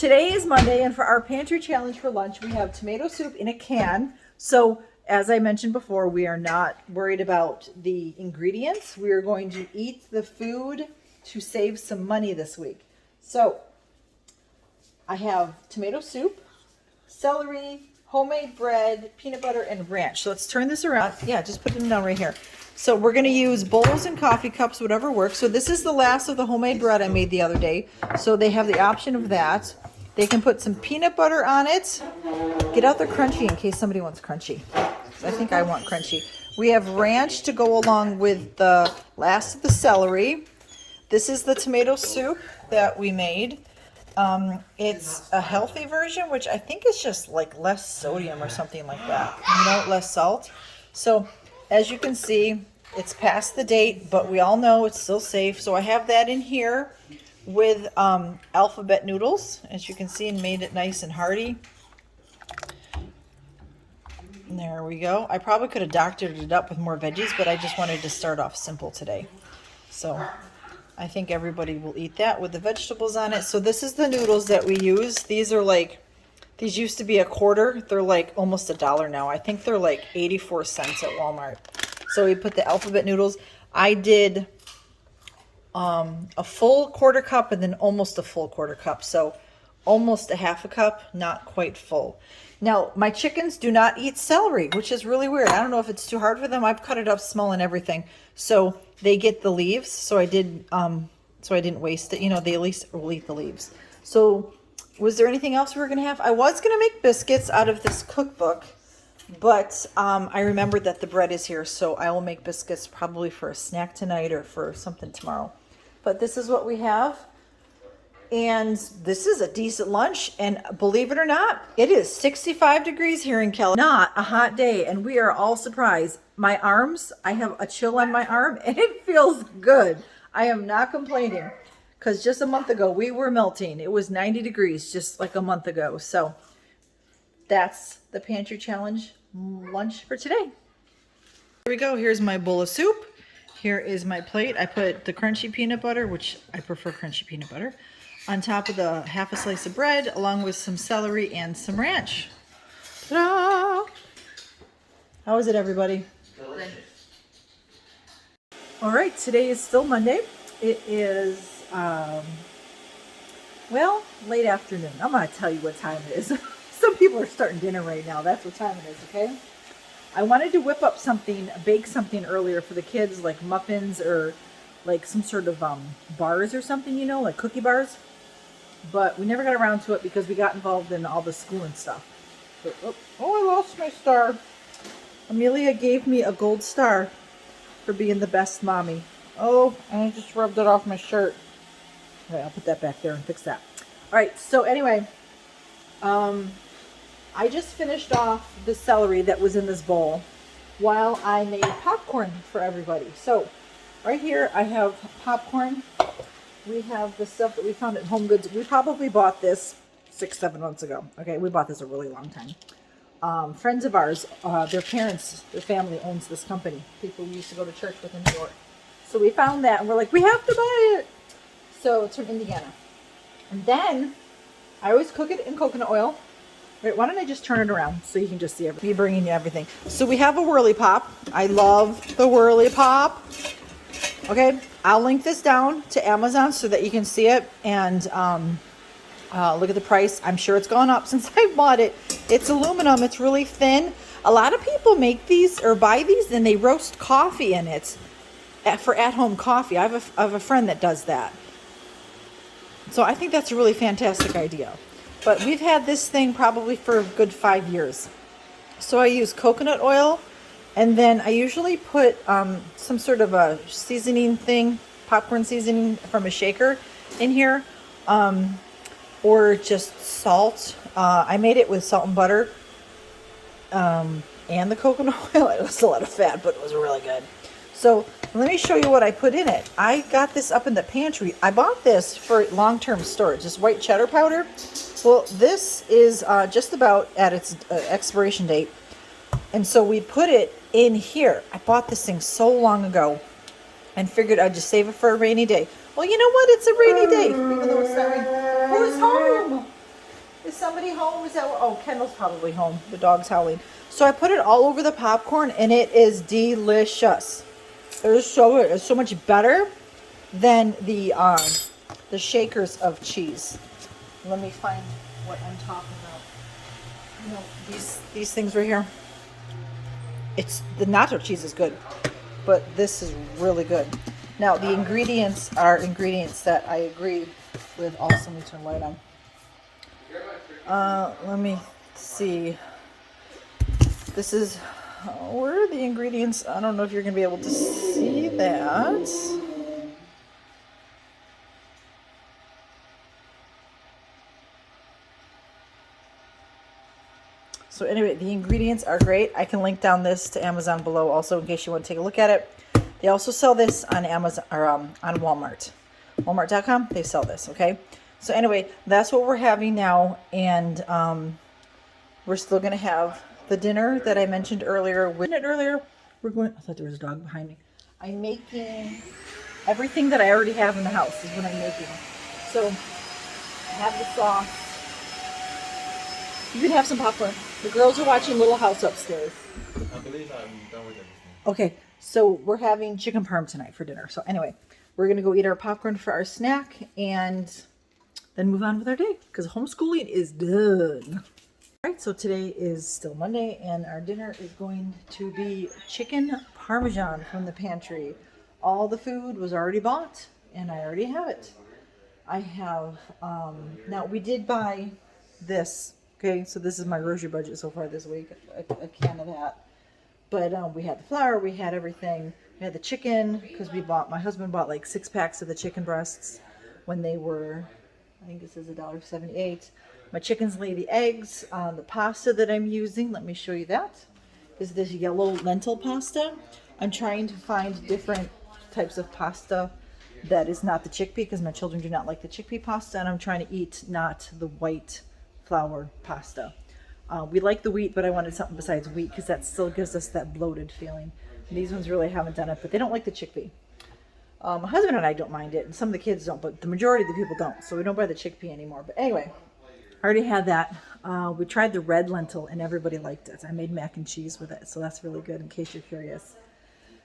Today is Monday, and for our pantry challenge for lunch, we have tomato soup in a can. So, as I mentioned before, we are not worried about the ingredients. We are going to eat the food to save some money this week. So, I have tomato soup, celery, homemade bread, peanut butter, and ranch. So let's turn this around. Yeah, just put them down right here. So we're going to use bowls and coffee cups, whatever works. So this is the last of the homemade bread I made the other day. So they have the option of that. They can put some peanut butter on it. Get out the crunchy in case somebody wants crunchy. I think I want crunchy. We have ranch to go along with the last of the celery. This is the tomato soup that we made. It's a healthy version, which I think is just like less sodium or something like that, you know, less salt. So as you can see, it's past the date, but we all know it's still safe. So I have that in here with alphabet noodles, as you can see, and made it nice and hearty. And there we go. I probably could have doctored it up with more veggies, but I just wanted to start off simple today. So I think everybody will eat that with the vegetables on it. So this is the noodles that we use. These are like, these used to be a quarter. They're like almost $1 now. I think they're like 84 cents at Walmart. So we put the alphabet noodles. I did a full quarter cup and then almost a full quarter cup. So almost a half a cup, not quite full. Now, my chickens do not eat celery, which is really weird. I don't know if it's too hard for them. I've cut it up small and everything. So they get the leaves. So I didn't waste it. You know, they at least will eat the leaves. So was there anything else we were going to have? I was going to make biscuits out of this cookbook, but I remembered that the bread is here. So I will make biscuits probably for a snack tonight or for something tomorrow. But this is what we have. And this is a decent lunch. And believe it or not, it is 65 degrees here in California. Not a hot day. And we are all surprised. My arms, I have a chill on my arm and it feels good. I am not complaining because just a month ago we were melting. It was 90 degrees just like a month ago. So that's the pantry challenge lunch for today. Here we go. Here's my bowl of soup. Here is my plate. I put the crunchy peanut butter, which I prefer crunchy peanut butter, on top of the half a slice of bread, along with some celery and some ranch. Ta-da! How is it, everybody? Delicious. All right, today is still Monday. It is, well, late afternoon. I'm going to tell you what time it is. Some people are starting dinner right now. That's what time it is, okay? I wanted to whip up something, bake something earlier for the kids, like muffins or like some sort of bars or something, you know, like cookie bars. But we never got around to it because we got involved in all the school and stuff. But, oh, I lost my star. Amelia gave me a gold star for being the best mommy. Oh, and I just rubbed it off my shirt. All right, I'll put that back there and fix that. All right, so anyway, I just finished off the celery that was in this bowl while I made popcorn for everybody. So right here I have popcorn. We have the stuff that we found at Home Goods. We probably bought this 6-7 months ago. Okay, we bought this a really long time. Friends of ours, their parents, their family owns this company. People we used to go to church with in New York. So we found that and we're like, we have to buy it. So it's from Indiana. And then I always cook it in coconut oil. Wait, why don't I just turn it around so you can just see everything? Me bringing you everything. So we have a Whirly Pop. I love the Whirly Pop. Okay, I'll link this down to Amazon so that you can see it and look at the price. I'm sure it's gone up since I bought it. It's aluminum. It's really thin. A lot of people make these or buy these and they roast coffee in it for at-home coffee. I have a friend that does that. So I think that's a really fantastic idea. But we've had this thing probably for a good 5 years. So I use coconut oil. And then I usually put some sort of a seasoning thing, popcorn seasoning from a shaker in here, or just salt. I made it with salt and butter and the coconut oil. It was a lot of fat, but it was really good. So let me show you what I put in it. I got this up in the pantry. I bought this for long-term storage, this white cheddar powder. Well, this is just about at its expiration date. And so we put it in here. I bought this thing so long ago and figured I'd just save it for a rainy day. Well, you know what? It's a rainy day, even though it's not raining. Who's home? Is somebody home? Is that, oh, Kendall's probably home. The dog's howling. So I put it all over the popcorn and it is delicious. It is so good. It's so much better than the shakers of cheese. Let me find what I'm talking about. You know, these things right here. It's the nacho cheese is good, but this is really good. Now the ingredients are ingredients that I agree with. Also, let me turn the light on. Let me see. This is where are the ingredients? I don't know if you're gonna be able to see that. So anyway, the ingredients are great. I can link down this to Amazon below also in case you want to take a look at it. They also sell this on Amazon or on Walmart. Walmart.com, they sell this, okay? So anyway, that's what we're having now, and we're still going to have the dinner that I mentioned earlier. We're going, I thought there was a dog behind me. I'm making everything that I already have in the house is what I'm making. So I have the sauce. You can have some popcorn. The girls are watching Little House upstairs. I believe I'm done with everything. Okay, so we're having chicken parm tonight for dinner. So anyway, we're going to go eat our popcorn for our snack and then move on with our day because homeschooling is done. All right, so today is still Monday and our dinner is going to be chicken parmesan from the pantry. All the food was already bought and I already have it. I have, now we did buy this. Okay, so this is my grocery budget so far this week, a can of that. But we had the flour, we had everything. We had the chicken, because my husband bought like 6 packs of the chicken breasts when they were, I think this is $1.78. My chickens lay the eggs. The pasta that I'm using, let me show you that, is this yellow lentil pasta. I'm trying to find different types of pasta that is not the chickpea, because my children do not like the chickpea pasta, and I'm trying to eat not the white flour pasta. We like the wheat, but I wanted something besides wheat because that still gives us that bloated feeling. And these ones really haven't done it, but they don't like the chickpea. My husband and I don't mind it, and some of the kids don't, but the majority of the people don't, so we don't buy the chickpea anymore. But anyway, I already had that. We tried the red lentil, and everybody liked it. I made mac and cheese with it, so that's really good in case you're curious.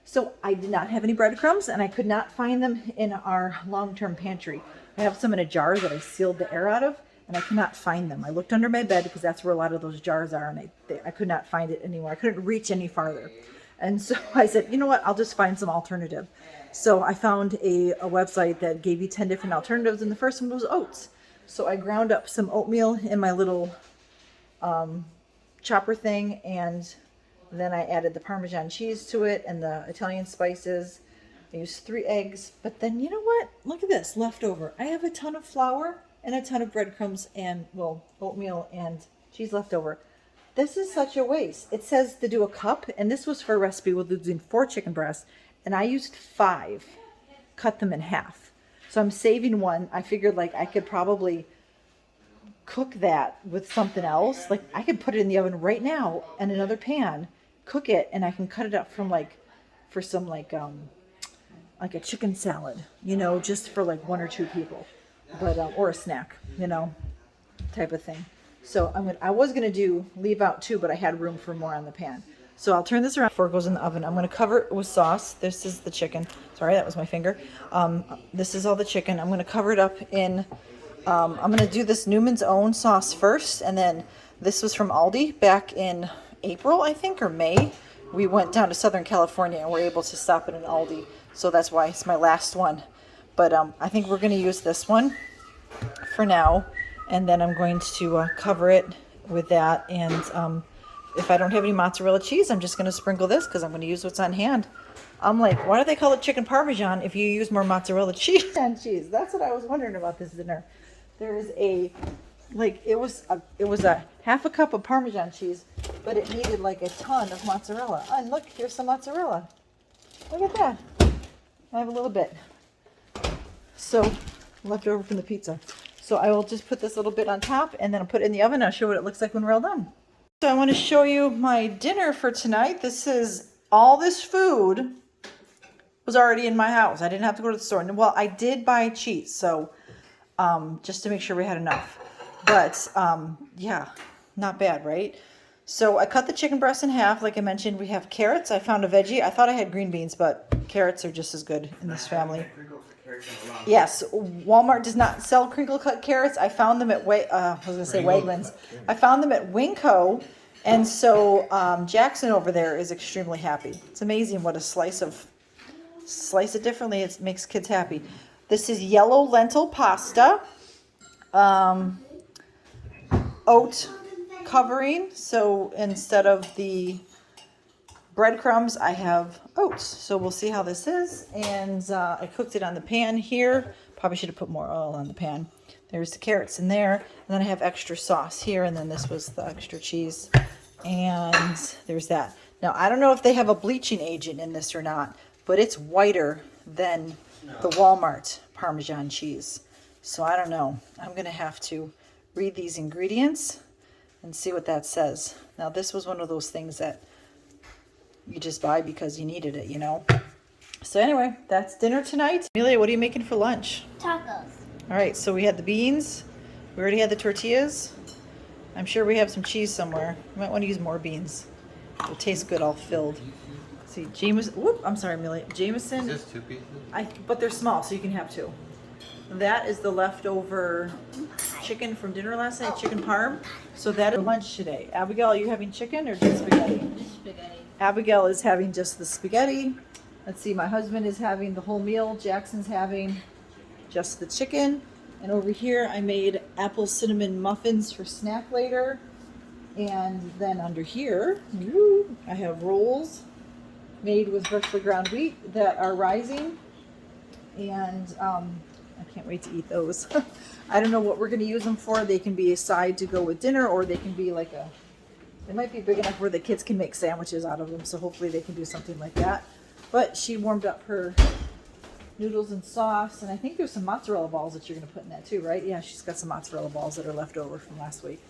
So I did not have any breadcrumbs, and I could not find them in our long-term pantry. I have some in a jar that I sealed the air out of, and I cannot find them. I looked under my bed because that's where a lot of those jars are, and I could not find it anymore. I couldn't reach any farther. And so I said, you know what, I'll just find some alternative. So I found a website that gave you 10 different alternatives, and the first one was oats. So I ground up some oatmeal in my little chopper thing, and then I added the Parmesan cheese to it and the Italian spices. I used 3 eggs, but then you know what? Look at this, leftover. I have a ton of flour and a ton of breadcrumbs and, well, oatmeal and cheese left over. This is such a waste. It says to do a cup, and this was for a recipe with using 4 chicken breasts, and I used 5, cut them in half. So I'm saving 1. I figured like I could probably cook that with something else. Like I could put it in the oven right now in another pan, cook it, and I can cut it up from for some like a chicken salad, you know, just for like 1 or 2 people. But or a snack, you know, type of thing. So I was gonna leave out 2, but I had room for more on the pan. So I'll turn this around before it goes in the oven. I'm gonna cover it with sauce. This is the chicken. Sorry, that was my finger. This is all the chicken. I'm gonna cover it up in. I'm gonna do this Newman's Own sauce first, and then this was from Aldi back in April, I think, or May. We went down to Southern California and were able to stop at an Aldi, so that's why it's my last one. But I think we're going to use this one for now, and then I'm going to cover it with that. And if I don't have any mozzarella cheese, I'm just going to sprinkle this because I'm going to use what's on hand. I'm like, why do they call it chicken parmesan if you use more mozzarella cheese than cheese? That's what I was wondering about this dinner. There is it was a half a cup of Parmesan cheese, but it needed like a ton of mozzarella. And look, here's some mozzarella. Look at that. I have a little bit. So, left over from the pizza. So I will just put this little bit on top, and then I'll put it in the oven. I'll show what it looks like when we're all done. So I want to show you my dinner for tonight. All this food was already in my house. I didn't have to go to the store. Well, I did buy cheese, so just to make sure we had enough. But yeah, not bad, right? So I cut the chicken breast in half. Like I mentioned, we have carrots. I found a veggie. I thought I had green beans, but carrots are just as good in this family. Yes, Walmart does not sell crinkle cut carrots. I found them at Wegmans. I found them at Winco, and so Jackson over there is extremely happy. It's amazing what a slice it differently. It makes kids happy. This is yellow lentil pasta, oat covering. So instead of the breadcrumbs, I have oats. So we'll see how this is. And I cooked it on the pan here. Probably should have put more oil on the pan. There's the carrots in there. And then I have extra sauce here. And then this was the extra cheese. And there's that. Now, I don't know if they have a bleaching agent in this or not, but it's whiter than the Walmart Parmesan cheese. So I don't know. I'm going to have to read these ingredients and see what that says. Now, this was one of those things that you just buy because you needed it, you know. So anyway, that's dinner tonight. Amelia, what are you making for lunch? Tacos. All right, so we had the beans. We already had the tortillas. I'm sure we have some cheese somewhere. You might want to use more beans. It'll taste good all filled. See, I'm sorry, Amelia. Jameson. Is this 2 pieces? But they're small, so you can have 2. That is the leftover chicken from dinner last night, chicken parm. So that is lunch today. Abigail, are you having chicken or just spaghetti? Spaghetti. Abigail is having just the spaghetti. Let's see, my husband is having the whole meal. Jackson's having just the chicken. And over here, I made apple cinnamon muffins for snack later. And then under here, I have rolls made with freshly ground wheat that are rising. And I can't wait to eat those. I don't know what we're going to use them for. They can be a side to go with dinner, or they can be like they might be big enough where the kids can make sandwiches out of them. So hopefully they can do something like that. But she warmed up her noodles and sauce. And I think there's some mozzarella balls that you're going to put in that too, right? Yeah, she's got some mozzarella balls that are left over from last week.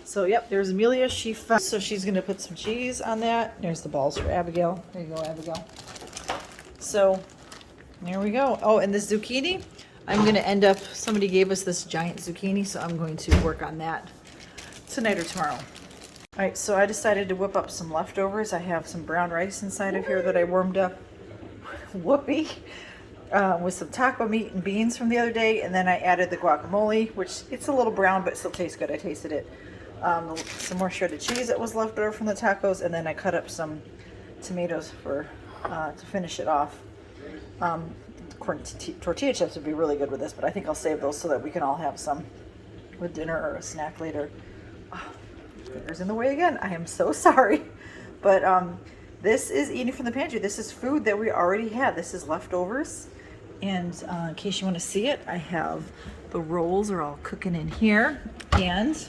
So, yep, there's Amelia. So she's going to put some cheese on that. There's the balls for Abigail. There you go, Abigail. So, there we go. Oh, and this zucchini, I'm going to end up, somebody gave us this giant zucchini, so I'm going to work on that tonight or tomorrow. All right, so I decided to whip up some leftovers. I have some brown rice inside of here that I warmed up. Whoopee. With some taco meat and beans from the other day, and then I added the guacamole, which it's a little brown but still tastes good. I tasted it. Some more shredded cheese that was left over from the tacos, and then I cut up some tomatoes for to finish it off. Tortilla chips would be really good with this, but I think I'll save those so that we can all have some with dinner or a snack later. Fingers in the way again. I am so sorry, but this is eating from the pantry. This is food that we already had. This is leftovers. And in case you want to see it, I have the rolls are all cooking in here, and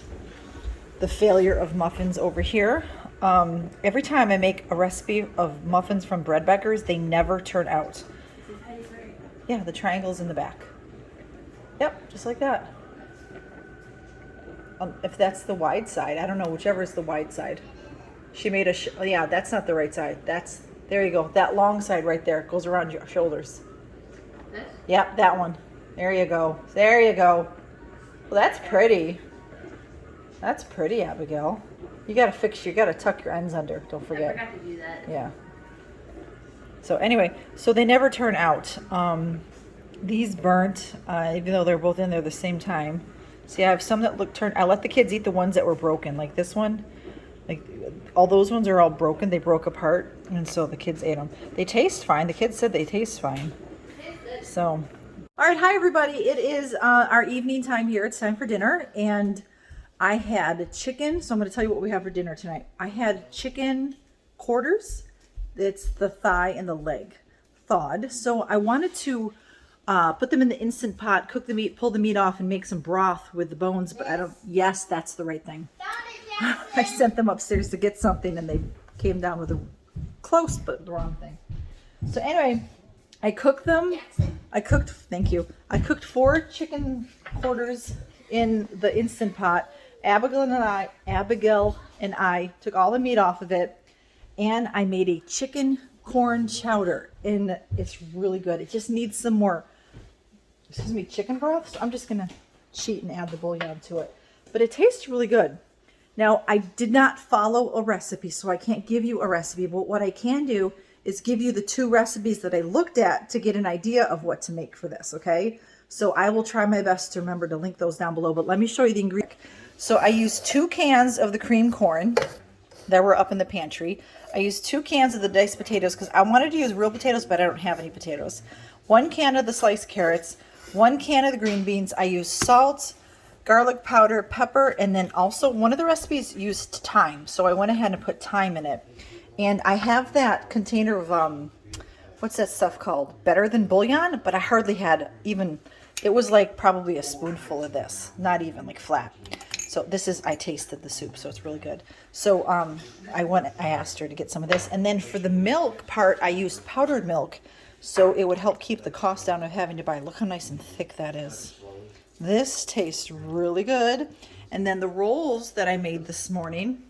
the failure of muffins over here. Every time I make a recipe of muffins from Bread Beckers, they never turn out. Yeah, the triangle's in the back. Yep, just like that. If that's the wide side, I don't know, whichever is the wide side. She made yeah, that's not the right side. There you go. That long side right there goes around your shoulders. This? Yep, that one. There you go. There you go. Well, that's pretty. That's pretty, Abigail. You gotta tuck your ends under. Don't forget. I forgot to do that. Yeah. So anyway, so they never turn out. These burnt, even though they're both in there the same time. See, I have some that I let the kids eat the ones that were broken, like this one. Like all those ones are all broken. They broke apart, and so the kids ate them. They taste fine. The kids said they taste fine. So, all right, hi everybody. It is our evening time here. It's time for dinner, and I had chicken. So I'm going to tell you what we have for dinner tonight. I had chicken quarters. It's the thigh and the leg thawed. So I wanted to put them in the Instant Pot, cook the meat, pull the meat off, and make some broth with the bones. But I don't. Yes, that's the right thing. I sent them upstairs to get something, and they came down with a close but the wrong thing. So anyway, I cooked them. Thank you. I cooked 4 chicken quarters in the Instant Pot. Abigail and I took all the meat off of it, and I made a chicken corn chowder, and it's really good. It just needs some more, chicken broth. So I'm just gonna cheat and add the bouillon to it. but it tastes really good. Now, I did not follow a recipe, so I can't give you a recipe, but what I can do is give you the 2 recipes that I looked at to get an idea of what to make for this, okay? So I will try my best to remember to link those down below, but let me show you the ingredients. So I used 2 cans of the cream corn that were up in the pantry. I used 2 cans of the diced potatoes because I wanted to use real potatoes, but I don't have any potatoes. 1 can of the sliced carrots, 1 can of the green beans. I used salt, garlic powder, pepper, and then also one of the recipes used thyme. So I went ahead and put thyme in it. And I have that container of, what's that stuff called? Better Than Bouillon, but I hardly had even, it was like probably a spoonful of this, not even like flat. So this is, I tasted the soup, so it's really good. So I asked her to get some of this. And then for the milk part, I used powdered milk, so it would help keep the cost down of having to buy. Look how nice and thick that is. This tastes really good. And then the rolls that I made this morning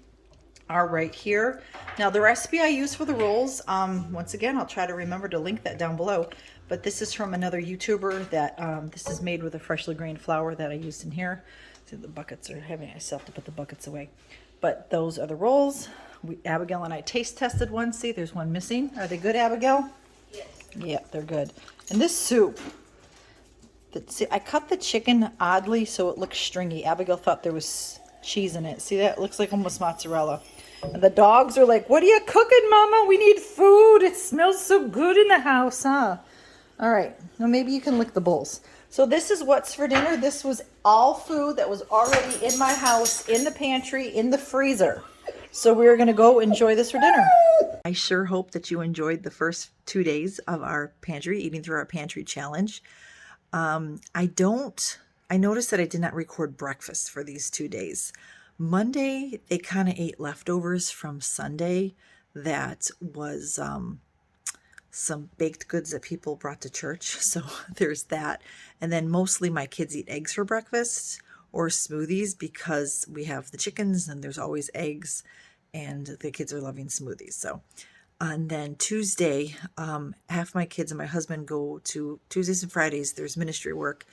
are right here. Now the recipe I use for the rolls, once again, I'll try to remember to link that down below, but this is from another YouTuber that this is made with a freshly grained flour that I used in here. See, the buckets are heavy. I still have to put the buckets away, but those are the rolls. Abigail and I taste tested one. See, there's one missing. Are they good, Abigail? Yes. Yeah, they're good. And this soup, see, I cut the chicken oddly so it looks stringy. Abigail thought there was cheese in it. See that? It looks like almost mozzarella. And the dogs are like, "What are you cooking, Mama? We need food. It smells so good in the house, huh?" All right. Well, maybe you can lick the bowls. So this is what's for dinner. This was all food that was already in my house, in the pantry, in the freezer. So we're going to go enjoy this for dinner. I sure hope that you enjoyed the first 2 days of our pantry, eating through our pantry challenge. I noticed that I did not record breakfast for these 2 days. Monday, they kind of ate leftovers from Sunday. That was some baked goods that people brought to church. So there's that. And then mostly my kids eat eggs for breakfast or smoothies because we have the chickens and there's always eggs and the kids are loving smoothies. So, and then Tuesday, half my kids and my husband go to Tuesdays and Fridays. There's ministry work.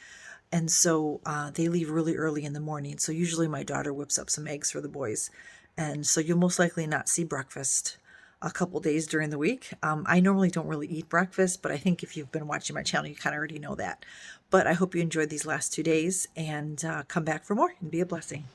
And so they leave really early in the morning. So usually my daughter whips up some eggs for the boys. And so you'll most likely not see breakfast a couple days during the week. I normally don't really eat breakfast, but I think if you've been watching my channel, you kind of already know that. But I hope you enjoyed these last 2 days and come back for more and be a blessing.